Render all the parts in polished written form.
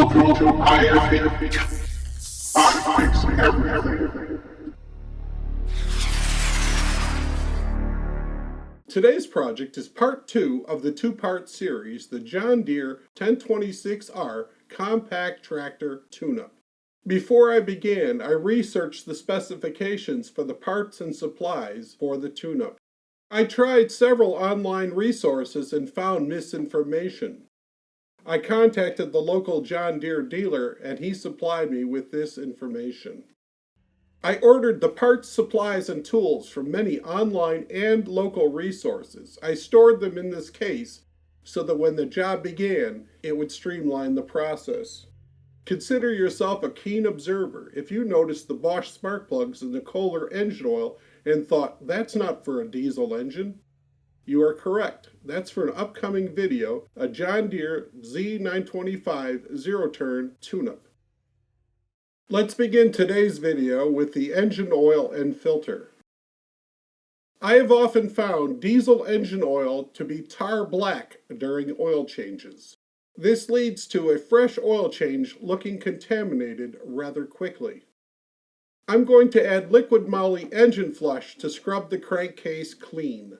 Automotive, I fix everything. Today's project is part 2 of the two-part series, the John Deere 1026R Compact Tractor Tune-Up. Before I began, I researched the specifications for the parts and supplies for the tune-up. I tried several online resources and found misinformation. I contacted the local John Deere dealer and he supplied me with this information. I ordered the parts, supplies, and tools from many online and local resources. I stored them in this case so that when the job began, it would streamline the process. Consider yourself a keen observer if you noticed the Bosch spark plugs in the Kohler engine oil and thought, that's not for a diesel engine. You are correct. That's for an upcoming video, a John Deere Z925 zero-turn tune-up. Let's begin today's video with the engine oil and filter. I have often found diesel engine oil to be tar black during oil changes. This leads to a fresh oil change looking contaminated rather quickly. I'm going to add liquid moly engine flush to scrub the crankcase clean.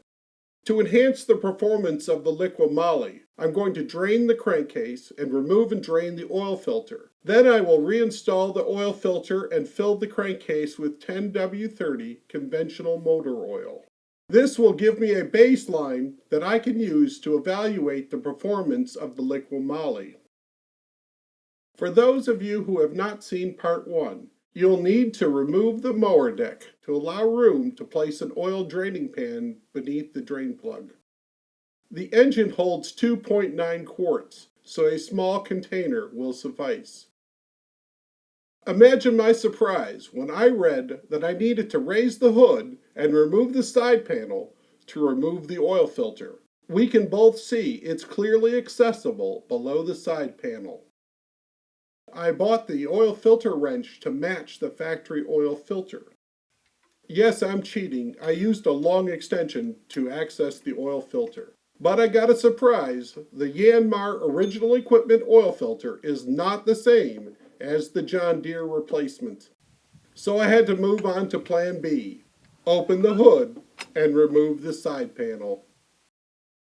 To enhance the performance of the liquid moly, I'm going to drain the crankcase and remove and drain the oil filter. Then I will reinstall the oil filter and fill the crankcase with 10W30 conventional motor oil. This will give me a baseline that I can use to evaluate the performance of the liquid moly. For those of you who have not seen part 1, you'll need to remove the mower deck to allow room to place an oil draining pan beneath the drain plug. The engine holds 2.9 quarts, so a small container will suffice. Imagine my surprise when I read that I needed to raise the hood and remove the side panel to remove the oil filter. We can both see it's clearly accessible below the side panel. I bought the oil filter wrench to match the factory oil filter. Yes, I'm cheating. I used a long extension to access the oil filter. But I got a surprise. The Yanmar original equipment oil filter is not the same as the John Deere replacement. So I had to move on to plan B. Open the hood and remove the side panel.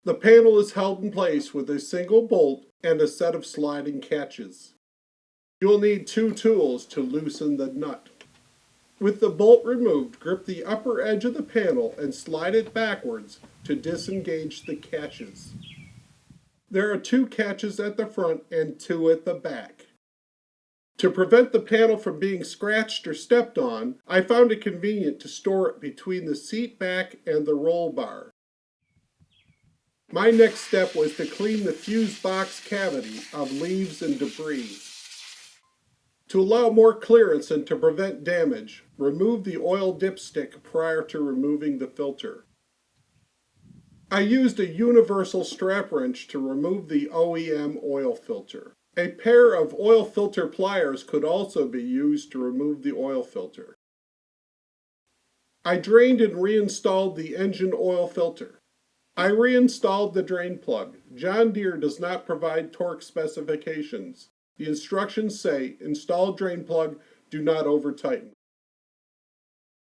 The panel is held in place with a single bolt and a set of sliding catches. You'll need 2 tools to loosen the nut. With the bolt removed, grip the upper edge of the panel and slide it backwards to disengage the catches. There are 2 catches at the front and 2 at the back. To prevent the panel from being scratched or stepped on, I found it convenient to store it between the seat back and the roll bar. My next step was to clean the fuse box cavity of leaves and debris. To allow more clearance and to prevent damage, remove the oil dipstick prior to removing the filter. I used a universal strap wrench to remove the OEM oil filter. A pair of oil filter pliers could also be used to remove the oil filter. I drained and reinstalled the engine oil filter. I reinstalled the drain plug. John Deere does not provide torque specifications. The instructions say, install drain plug, do not over-tighten.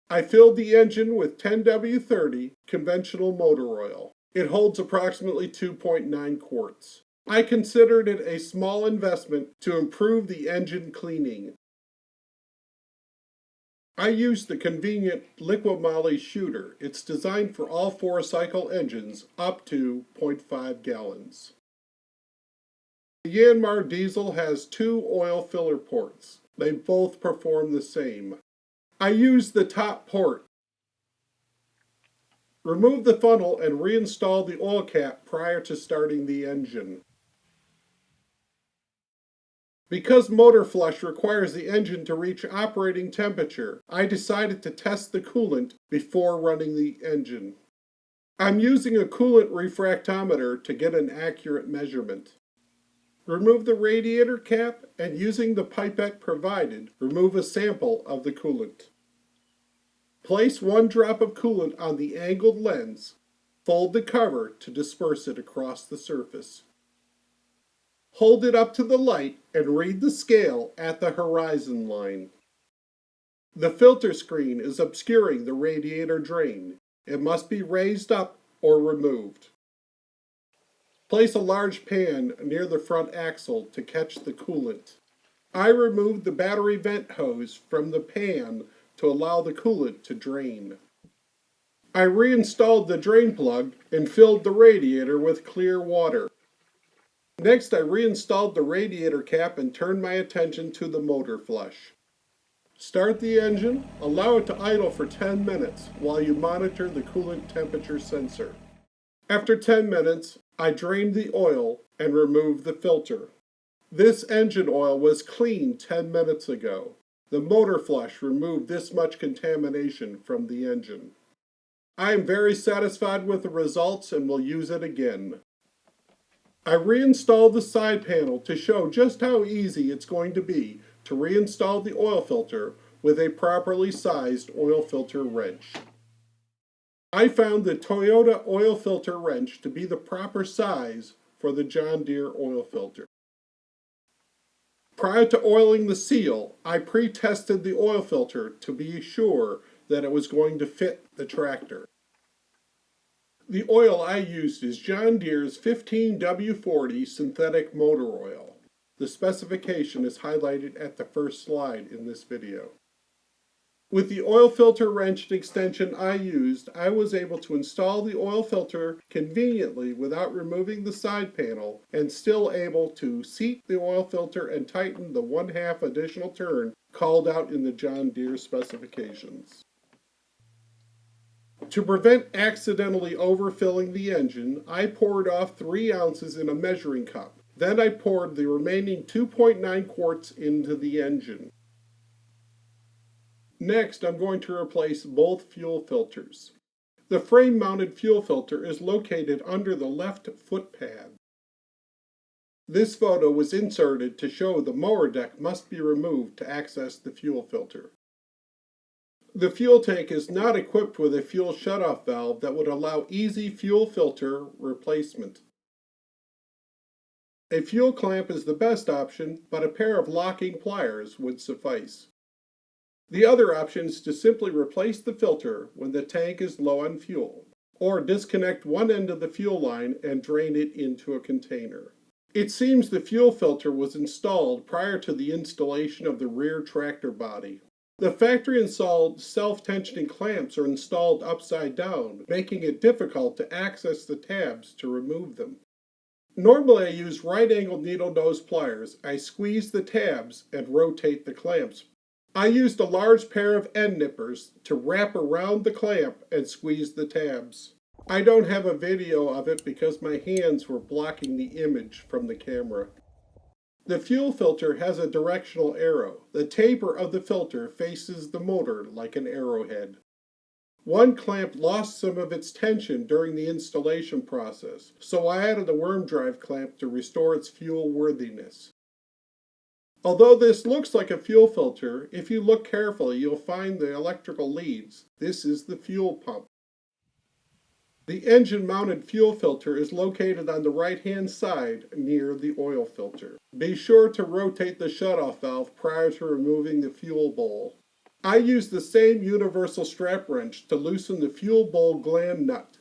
I filled the engine with 10W30 conventional motor oil. It holds approximately 2.9 quarts. I considered it a small investment to improve the engine cleaning. I used the convenient liquid moly shooter. It's designed for all 4-cycle engines up to 0.5 gallons. The Yanmar diesel has 2 oil filler ports. They both perform the same. I used the top port. Remove the funnel and reinstall the oil cap prior to starting the engine. Because motor flush requires the engine to reach operating temperature, I decided to test the coolant before running the engine. I'm using a coolant refractometer to get an accurate measurement. Remove the radiator cap and using the pipette provided, remove a sample of the coolant. Place 1 drop of coolant on the angled lens. Fold the cover to disperse it across the surface. Hold it up to the light and read the scale at the horizon line. The filter screen is obscuring the radiator drain. It must be raised up or removed. Place a large pan near the front axle to catch the coolant. I removed the battery vent hose from the pan to allow the coolant to drain. I reinstalled the drain plug and filled the radiator with clear water. Next, I reinstalled the radiator cap and turned my attention to the motor flush. Start the engine, allow it to idle for 10 minutes while you monitor the coolant temperature sensor. After 10 minutes, I drained the oil and removed the filter. This engine oil was clean 10 minutes ago. The motor flush removed this much contamination from the engine. I am very satisfied with the results and will use it again. I reinstalled the side panel to show just how easy it's going to be to reinstall the oil filter with a properly sized oil filter wrench. I found the Toyota oil filter wrench to be the proper size for the John Deere oil filter. Prior to oiling the seal, I pre-tested the oil filter to be sure that it was going to fit the tractor. The oil I used is John Deere's 15W40 synthetic motor oil. The specification is highlighted at the first slide in this video. With the oil filter wrench extension I used, I was able to install the oil filter conveniently without removing the side panel and still able to seat the oil filter and tighten the 1/2 additional turn called out in the John Deere specifications. To prevent accidentally overfilling the engine, I poured off 3 ounces in a measuring cup. Then I poured the remaining 2.9 quarts into the engine. Next, I'm going to replace both fuel filters. The frame-mounted fuel filter is located under the left foot pad. This photo was inserted to show the mower deck must be removed to access the fuel filter. The fuel tank is not equipped with a fuel shutoff valve that would allow easy fuel filter replacement. A fuel clamp is the best option, but a pair of locking pliers would suffice. The other option is to simply replace the filter when the tank is low on fuel, or disconnect one end of the fuel line and drain it into a container. It seems the fuel filter was installed prior to the installation of the rear tractor body. The factory-installed self-tensioning clamps are installed upside down, making it difficult to access the tabs to remove them. Normally I use right-angled needle nose pliers. I squeeze the tabs and rotate the clamps. I used a large pair of end nippers to wrap around the clamp and squeeze the tabs. I don't have a video of it because my hands were blocking the image from the camera. The fuel filter has a directional arrow. The taper of the filter faces the motor like an arrowhead. One clamp lost some of its tension during the installation process, so I added a worm drive clamp to restore its fuel worthiness. Although this looks like a fuel filter, if you look carefully you'll find the electrical leads. This is the fuel pump. The engine-mounted fuel filter is located on the right-hand side near the oil filter. Be sure to rotate the shutoff valve prior to removing the fuel bowl. I use the same universal strap wrench to loosen the fuel bowl gland nut.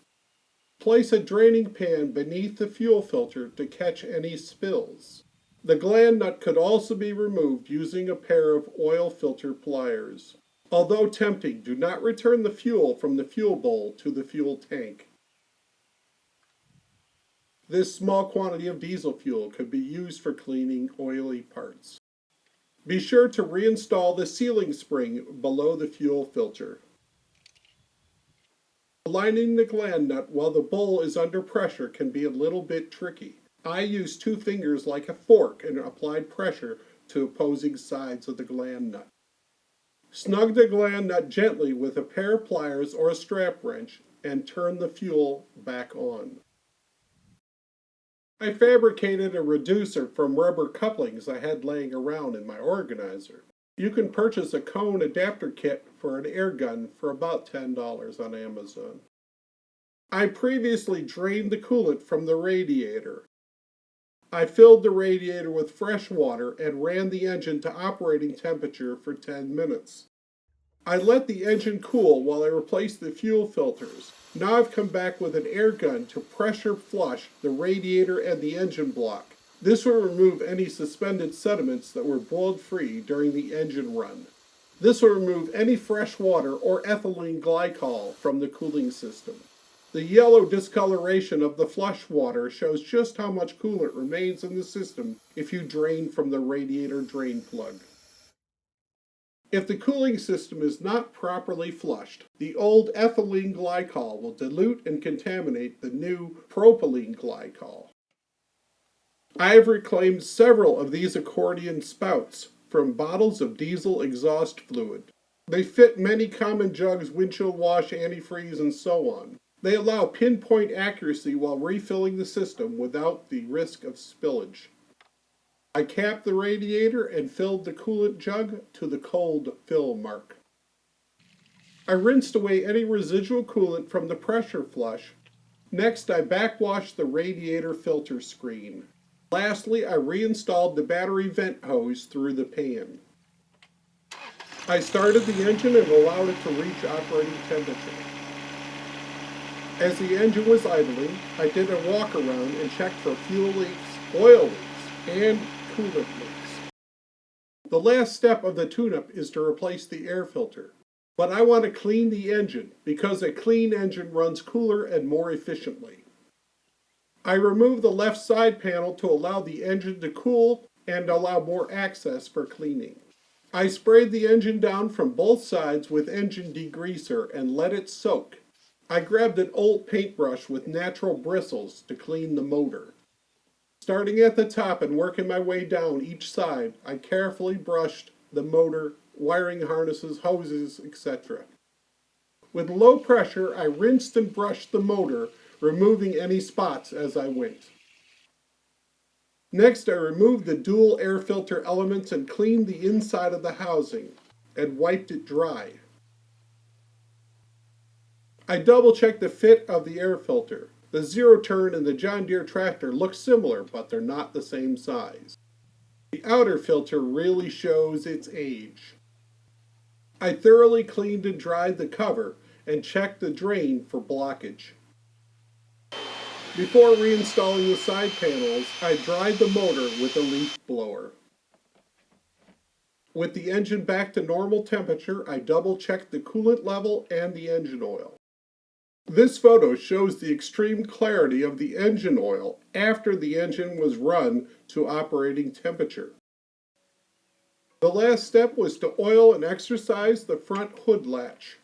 Place a draining pan beneath the fuel filter to catch any spills. The gland nut could also be removed using a pair of oil filter pliers. Although tempting, do not return the fuel from the fuel bowl to the fuel tank. This small quantity of diesel fuel could be used for cleaning oily parts. Be sure to reinstall the sealing spring below the fuel filter. Aligning the gland nut while the bowl is under pressure can be a little bit tricky. I used 2 fingers like a fork and applied pressure to opposing sides of the gland nut. Snug the gland nut gently with a pair of pliers or a strap wrench and turn the fuel back on. I fabricated a reducer from rubber couplings I had laying around in my organizer. You can purchase a cone adapter kit for an air gun for about $10 on Amazon. I previously drained the coolant from the radiator. I filled the radiator with fresh water and ran the engine to operating temperature for 10 minutes. I let the engine cool while I replaced the fuel filters. Now I've come back with an air gun to pressure flush the radiator and the engine block. This will remove any suspended sediments that were boiled free during the engine run. This will remove any fresh water or ethylene glycol from the cooling system. The yellow discoloration of the flush water shows just how much coolant remains in the system if you drain from the radiator drain plug. If the cooling system is not properly flushed, the old ethylene glycol will dilute and contaminate the new propylene glycol. I have reclaimed several of these accordion spouts from bottles of diesel exhaust fluid. They fit many common jugs, windshield wash, antifreeze, and so on. They allow pinpoint accuracy while refilling the system without the risk of spillage. I capped the radiator and filled the coolant jug to the cold fill mark. I rinsed away any residual coolant from the pressure flush. Next, I backwashed the radiator filter screen. Lastly, I reinstalled the battery vent hose through the pan. I started the engine and allowed it to reach operating temperature. As the engine was idling, I did a walk around and checked for fuel leaks, oil leaks, and coolant leaks. The last step of the tune-up is to replace the air filter. But I want to clean the engine because a clean engine runs cooler and more efficiently. I removed the left side panel to allow the engine to cool and allow more access for cleaning. I sprayed the engine down from both sides with engine degreaser and let it soak. I grabbed an old paintbrush with natural bristles to clean the motor. Starting at the top and working my way down each side, I carefully brushed the motor, wiring harnesses, hoses, etc. With low pressure, I rinsed and brushed the motor, removing any spots as I went. Next, I removed the dual air filter elements and cleaned the inside of the housing and wiped it dry. I double-checked the fit of the air filter. The zero turn and the John Deere tractor look similar, but they're not the same size. The outer filter really shows its age. I thoroughly cleaned and dried the cover and checked the drain for blockage. Before reinstalling the side panels, I dried the motor with a leaf blower. With the engine back to normal temperature, I double-checked the coolant level and the engine oil. This photo shows the extreme clarity of the engine oil after the engine was run to operating temperature. The last step was to oil and exercise the front hood latch.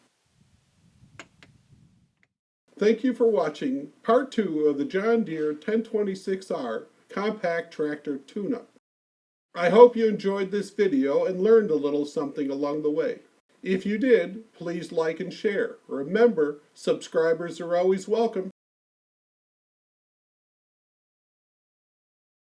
Thank you for watching part 2 of the John Deere 1026R Compact Tractor Tune-Up. I hope you enjoyed this video and learned a little something along the way. If you did, please like and share. Remember, subscribers are always welcome.